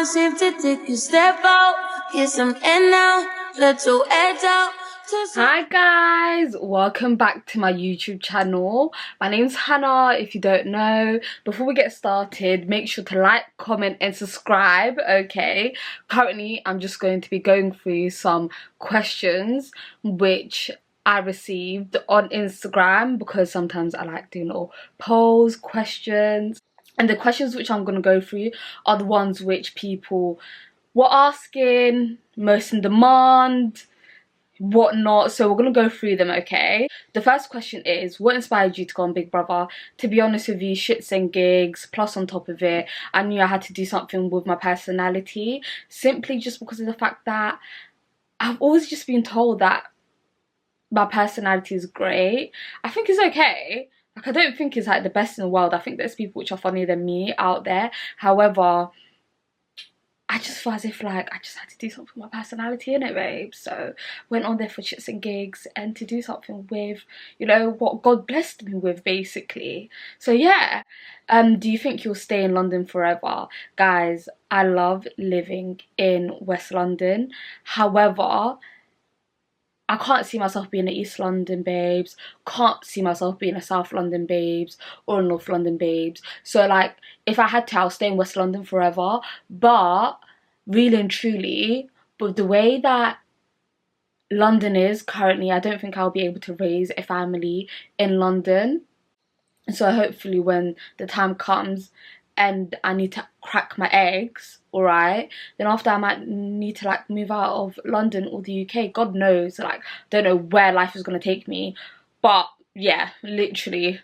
save the dick, you step out, get some air now, let your head out. Hi guys, welcome back to my YouTube channel. My name's Hannah, if you don't know. Before we get started, make sure to like, comment and subscribe, okay? Currently, I'm just going to be going through some questions which I received on Instagram, because sometimes I like doing little polls, questions. And the questions which I'm going to go through are the ones which people were asking, most in demand, whatnot. So we're gonna go through them, okay? The first question is, what inspired you to go on Big Brother? To be honest with you, shits and gigs, plus on top of it, I knew I had to do something with my personality, simply just because of the fact that I've always just been told that my personality is great. I think it's okay. Like, I don't think it's like the best in the world. I think there's people which are funnier than me out there. However, I just feel as if like I just had to do something with my personality in it, babe. So went on there for shits and gigs and to do something with, you know, what God blessed me with, basically. So yeah. Do you think you'll stay in London forever? Guys, I love living in West London. However, I can't see myself being a East London babes, can't see myself being a South London babes or a North London babes. So like, if I had to, I'll stay in West London forever. But really and truly, with the way that London is currently, I don't think I'll be able to raise a family in London. So hopefully when the time comes and I need to crack my eggs, alright, then after I might need to like move out of London or the UK. God knows, like, don't know where life is gonna take me, but yeah, literally.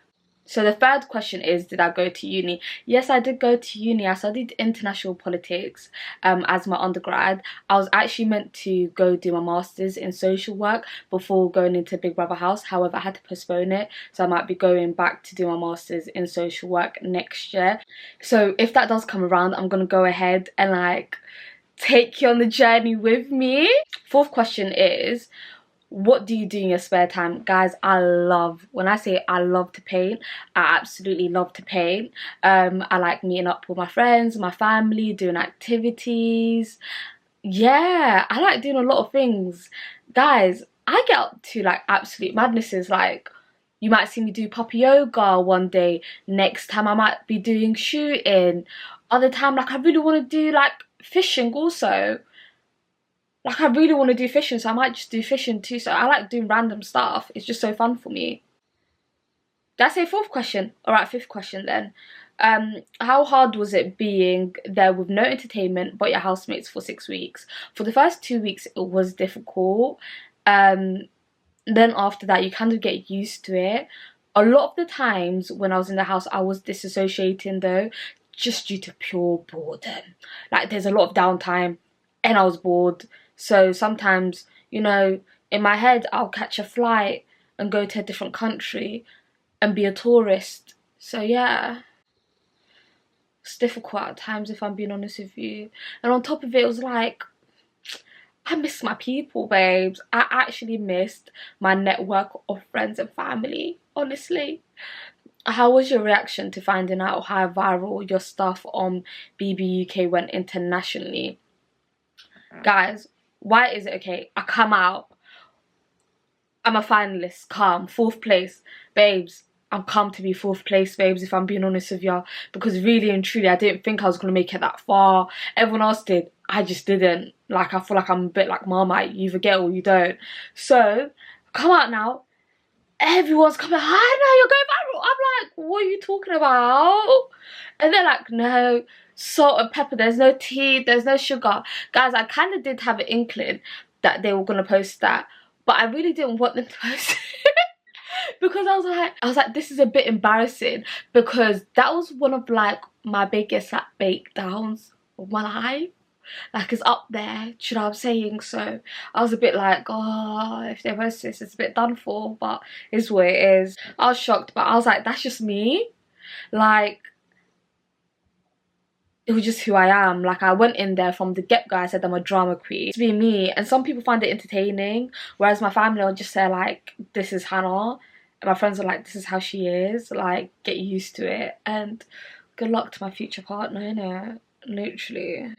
So the third question is, did I go to uni? Yes, I did go to uni. I studied international politics as my undergrad. I was actually meant to go do my master's in social work before going into Big Brother House. However, I had to postpone it, so I might be going back to do my master's in social work next year. So if that does come around, I'm gonna go ahead and like take you on the journey with me. Fourth question is, what do you do in your spare time? Guys, when I say I love to paint, I absolutely love to paint. I like meeting up with my friends, my family, doing activities. Yeah, I like doing a lot of things. Guys, I get up to like absolute madnesses. Like, you might see me do puppy yoga one day, next time I might be doing shooting, other time like I really want to do like fishing also. Like, I really want to do fishing, so I might just do fishing too. So I like doing random stuff. It's just so fun for me. Did I say fourth question? Alright, fifth question then. How hard was it being there with no entertainment but your housemates for 6 weeks? For the first 2 weeks, it was difficult. Then after that, you kind of get used to it. A lot of the times when I was in the house, I was disassociating though, just due to pure boredom. Like, there's a lot of downtime and I was bored. So sometimes, you know, in my head, I'll catch a flight and go to a different country and be a tourist. So yeah, it's difficult at times, if I'm being honest with you. And on top of it, it was like, I missed my people, babes. I actually missed my network of friends and family, honestly. How was your reaction to finding out how viral your stuff on BBUK went internationally? Guys, why is it okay? I come out, I'm a finalist, calm, 4th place. Babes, I'm calm to be 4th place, babes, if I'm being honest with y'all. Because really and truly, I didn't think I was going to make it that far. Everyone else did. I just didn't. Like, I feel like I'm a bit like Marmite. You either get or you don't. So, come out now. Everyone's coming, hi, now you're going viral. I'm like, what are you talking about? And they're like, no, salt and pepper, there's no tea, there's no sugar. Guys, I kind of did have an inkling that they were going to post that, but I really didn't want them to post it. Because I was like, this is a bit embarrassing, because that was one of like my biggest like breakdowns of my life. Like, it's up there, do you know what I'm saying? So I was a bit like, oh, if they post this, it's a bit done for, but it's what it is. I was shocked, but I was like, that's just me. Like, it was just who I am. Like, I went in there from the get-go, I said I'm a drama queen. To be me, and some people find it entertaining, whereas my family will just say like, this is Hannah, and my friends are like, this is how she is, like, get used to it. And good luck to my future partner, innit? Literally.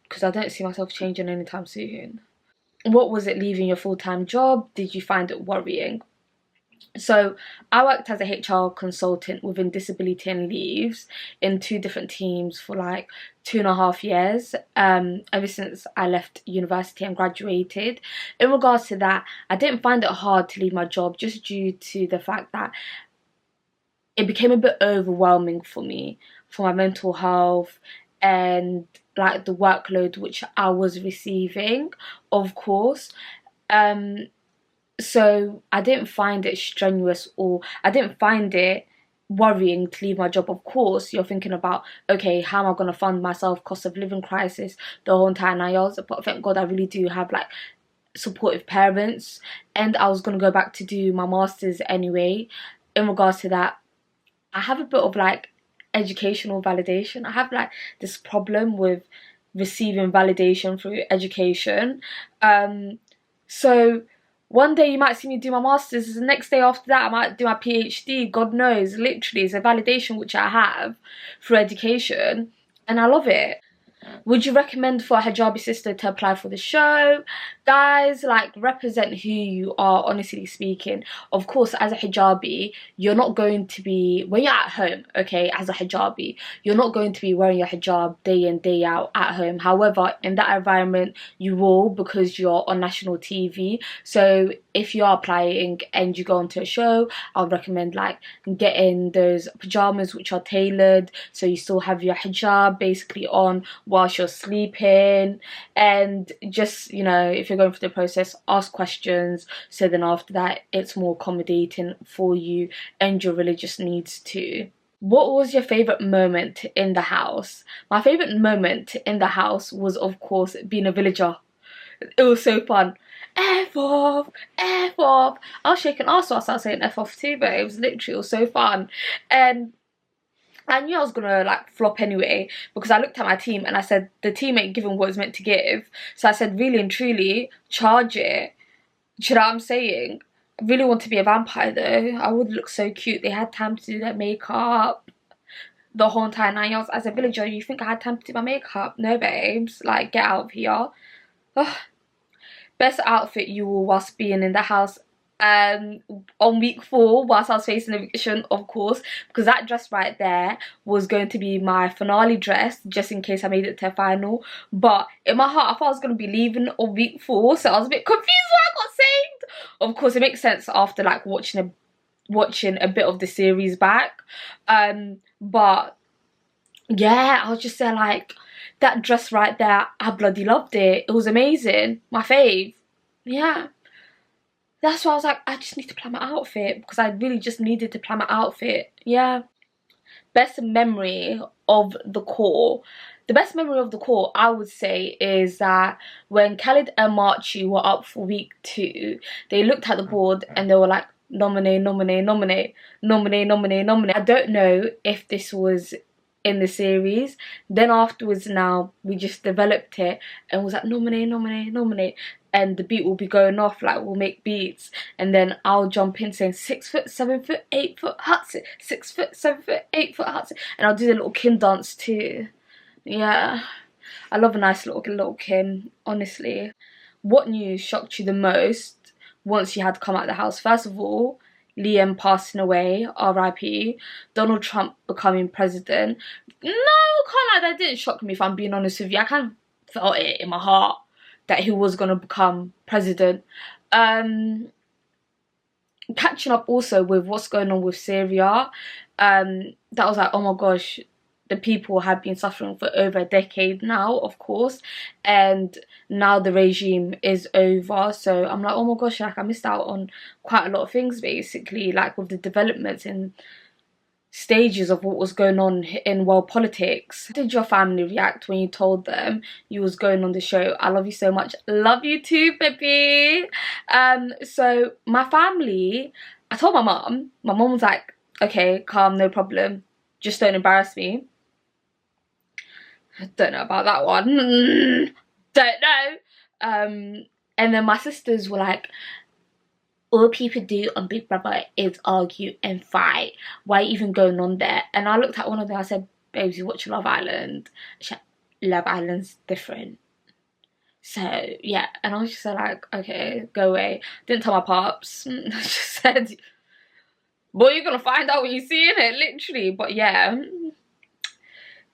because I don't see myself changing anytime soon. What was it leaving your full-time job? Did you find it worrying? So I worked as a HR consultant within disability and leaves in 2 different teams for like 2.5 years, ever since I left university and graduated. In regards to that, I didn't find it hard to leave my job, just due to the fact that it became a bit overwhelming for me, for my mental health and like the workload which I was receiving, of course. So I didn't find it strenuous, or I didn't find it worrying to leave my job. Of course, you're thinking about, okay, how am I going to fund myself, cost of living crisis, the whole entire 9 years. But thank God I really do have like supportive parents, and I was going to go back to do my master's anyway. In regards to that, I have a bit of like educational validation. I have like this problem with receiving validation through education. So one day you might see me do my master's, the next day after that I might do my PhD. God knows, literally it's a validation which I have through education, and I love it. Would you recommend for a hijabi sister to apply for the show? Guys, like, represent who you are, honestly speaking. Of course, as a hijabi, you're not going to be, when you're at home, okay, as a hijabi, you're not going to be wearing your hijab day in, day out at home. However, in that environment, you will, because you're on national TV. So if you are applying and you go onto a show, I would recommend like getting those pajamas which are tailored, so you still have your hijab basically on whilst you're sleeping. And just, you know, if you're going through the process, ask questions, so then after that it's more accommodating for you and your religious needs too. What was your favourite moment in the house? My favourite moment in the house was, of course, being a villager. It was so fun. F off, F off. I was shaking ass whilst I was saying F off too, but it was literally, it was so fun. And I knew I was gonna like flop anyway, because I looked at my team and I said the team ain't giving what it's meant to give. So I said, really and truly, charge it. Do you know what I'm saying? I really want to be a vampire though. I would look so cute. They had time to do their makeup, the whole entire 9 years. As a villager, you think I had time to do my makeup? No, babes. Like, get out of here. Ugh. Best outfit you wore whilst being in the house on week 4 whilst I was facing eviction, of course, because that dress right there was going to be my finale dress, just in case I made it to a final. But in my heart I thought I was going to be leaving on week 4, so I was a bit confused why I got saved. Of course it makes sense after like watching a bit of the series back. But yeah, I was just there like, that dress right there, I bloody loved it. It was amazing. My fave. Yeah. That's why I was like, I just need to plan my outfit, because I really just needed to plan my outfit. Yeah. Best memory of the call. The best memory of the call, I would say, is that when Khalid and Marchi were up for week 2, they looked at the board and they were like, nominate, nominate, nominate, nominate, nominate, nominate. I don't know if this was in the series. Then afterwards, now we just developed it and was like, nominate, nominate, nominate, and the beat will be going off, like we'll make beats, and then I'll jump in saying 6 foot, 7 foot, 8 foot, hot 6 foot, 7 foot, 8 foot, hot, and I'll do the little Kim dance too. Yeah, I love a nice little Kim, honestly. What news shocked you the most once you had to come out of the house? First of all, Liam passing away, R.I.P. Donald Trump becoming president. No, can't lie, that didn't shock me, if I'm being honest with you. I kind of felt it in my heart that he was going to become president. Catching up also with what's going on with Syria, that was like, oh my gosh, the people have been suffering for over a decade now, of course, and now the regime is over. So I'm like, oh my gosh, like I missed out on quite a lot of things, basically, like with the developments and stages of what was going on in world politics. How did your family react when you told them you was going on the show? I love you so much. Love you too, baby. So my family, I told my mum was like, okay, calm, no problem, just don't embarrass me. I don't know about that one. Don't know. And then my sisters were like, all people do on Big Brother is argue and fight. Why even going on there? And I looked at one of them, I said, babes, you watch Love Island? She said, Love Island's different. So yeah, and I was just like, okay, go away. Didn't tell my pops. I just said, boy, you're gonna find out when you see it, literally. But yeah,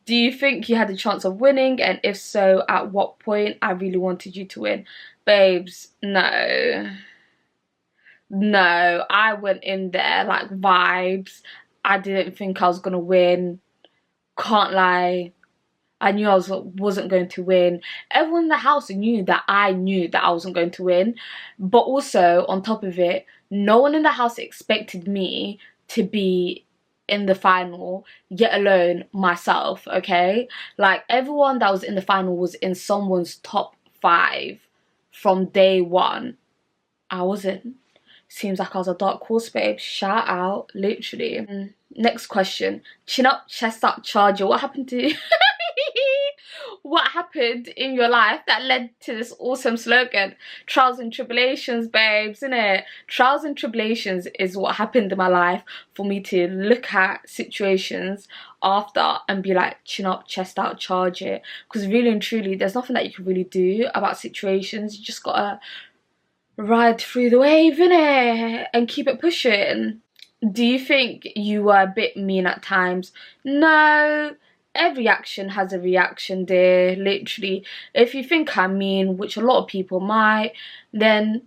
do you think you had the chance of winning, and if so, at what point? I really wanted you to win. Babes, no, I went in there like vibes. I didn't think I was gonna win, can't lie. I knew I wasn't going to win. Everyone in the house knew that I wasn't going to win. But also, on top of it, no one in the house expected me to be in the final, yet alone myself, okay? Like, everyone that was in the final was in someone's top 5 from day one. I wasn't. Seems like I was a dark horse, babe. Shout out, literally. Next question. Chin up, chest up, charger. What happened to... What happened in your life that led to this awesome slogan? Trials and tribulations, babes, innit? Trials and tribulations is what happened in my life for me to look at situations after and be like, chin up, chest out, charge it. Because really and truly, there's nothing that you can really do about situations. You just gotta ride through the wave, innit? And keep it pushing. Do you think you were a bit mean at times? No. Every action has a reaction, dear, literally. If you think I'm mean, which a lot of people might, then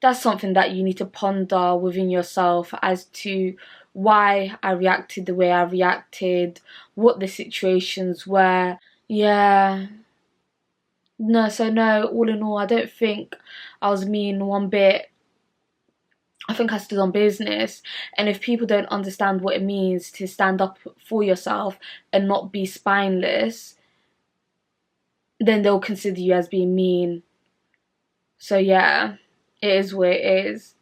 that's something that you need to ponder within yourself as to why I reacted the way I reacted, what the situations were. Yeah. No, so no, all in all, I don't think I was mean one bit. I think I stood on business, and if people don't understand what it means to stand up for yourself and not be spineless, then they'll consider you as being mean. So yeah, it is what it is.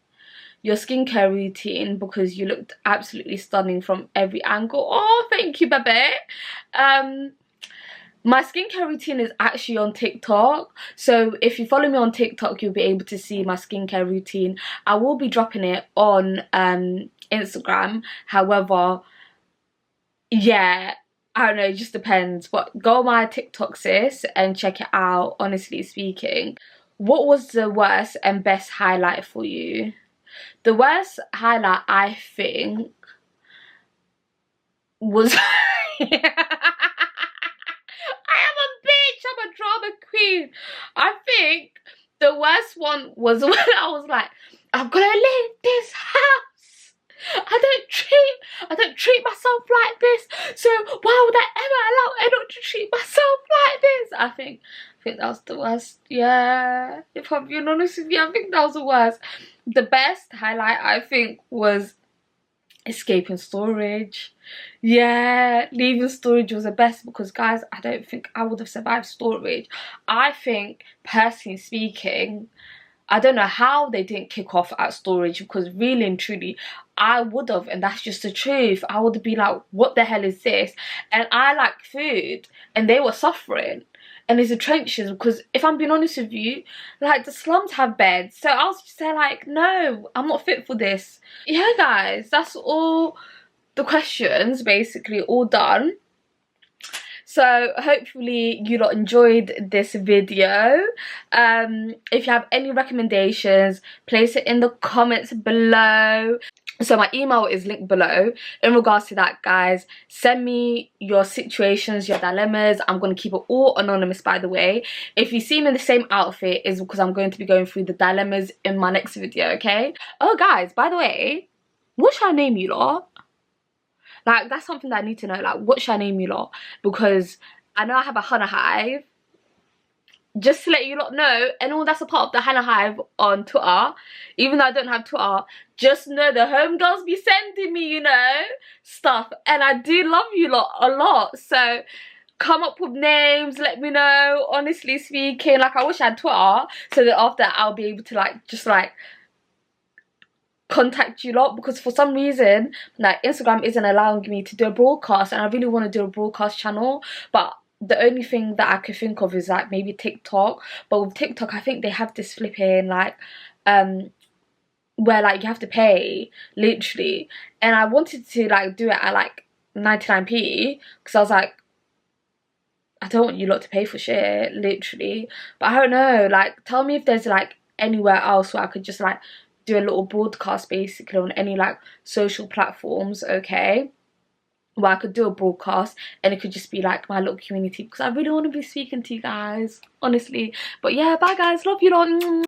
Your skincare routine, because you looked absolutely stunning from every angle. Oh, thank you, babe. My skincare routine is actually on TikTok, so if you follow me on TikTok, you'll be able to see my skincare routine. I will be dropping it on Instagram. However, yeah, I don't know, it just depends. But go on my TikTok, sis, and check it out, honestly speaking. What was the worst and best highlight for you? The worst highlight, I think, was... I'm a drama queen. I think the worst one was when I was like, I'm gonna leave this house. I don't treat myself like this. So why would I ever allow anyone to treat myself like this? I think that was the worst. Yeah, if I'm being honest with you, I think that was the worst. The best highlight, I think, was escaping storage. Yeah, leaving storage was the best, because guys, I don't think I would have survived storage. I think, personally speaking, I don't know how they didn't kick off at storage, because really and truly I would have, and that's just the truth. I would have been like, what the hell is this? And I like food, and they were suffering. And it's the trenches, because if I'm being honest with you, like, the slums have beds. So I was just there like, no, I'm not fit for this. Yeah, guys, that's all the questions, basically, all done. So hopefully you lot enjoyed this video. If you have any recommendations, place it in the comments below. So my email is linked below. In regards to that, guys, send me your situations, your dilemmas. I'm going to keep it all anonymous, by the way. If you see me in the same outfit, is because I'm going to be going through the dilemmas in my next video, okay? Oh, guys, by the way, what should I name you lot? Like, that's something that I need to know. Like, what should I name you lot? Because I know I have a Hanah hive. Just to let you lot know, anyone that's a part of the Hanah hive on Twitter, even though I don't have Twitter, just know the homegirls be sending me, you know, stuff. And I do love you lot a lot. So come up with names, let me know. Honestly speaking, like, I wish I had Twitter, so that after I'll be able to, like, just like contact you lot, because for some reason, like, Instagram isn't allowing me to do a broadcast, and I really want to do a broadcast channel, but the only thing that I could think of is like maybe TikTok. But with TikTok, I think they have this flipping like where like you have to pay, literally, and I wanted to like do it at like 99p, because I was like, I don't want you lot to pay for shit, literally. But I don't know, like, tell me if there's like anywhere else where I could just like do a little broadcast basically on any like social platforms, okay, where I could do a broadcast and it could just be like my little community, because I really want to be speaking to you guys, honestly. But yeah, bye guys, love you lot.